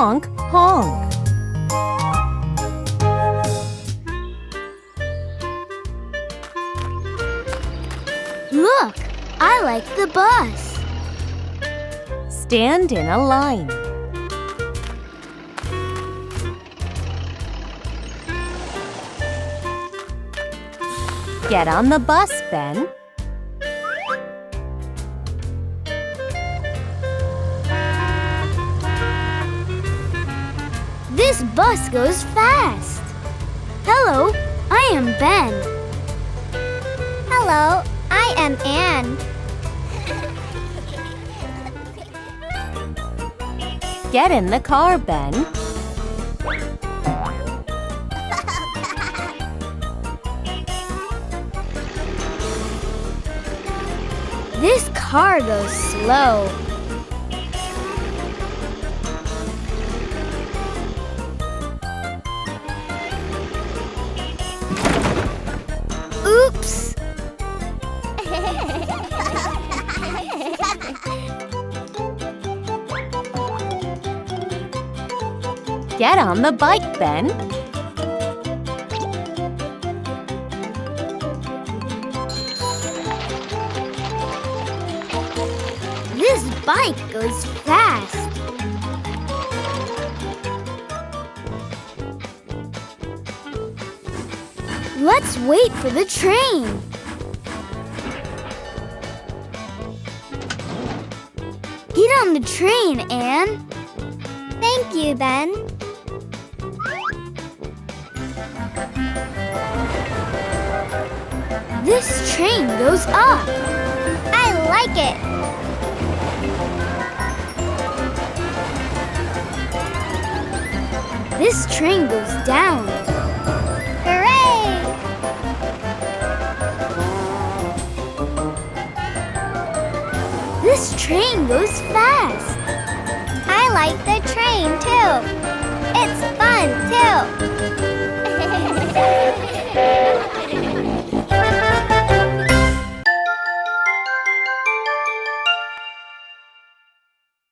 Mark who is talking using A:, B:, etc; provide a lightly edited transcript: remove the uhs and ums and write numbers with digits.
A: Honk, honk.
B: Look, I like the bus.
A: Stand in a line. Get on the bus, Ben.
B: This bus goes fast. Hello, I am Ben. Hello, I am Anne.
A: Get in the car, Ben.
B: This car goes slow. Oops!
A: Get on the bike, Ben.
B: This bike goes fast. Let's wait for the train. Get on the train, Anne. Thank you, Ben. This train goes up. I like it. This train goes down. Hooray! This train goes fast. I like the train too. It's fun too.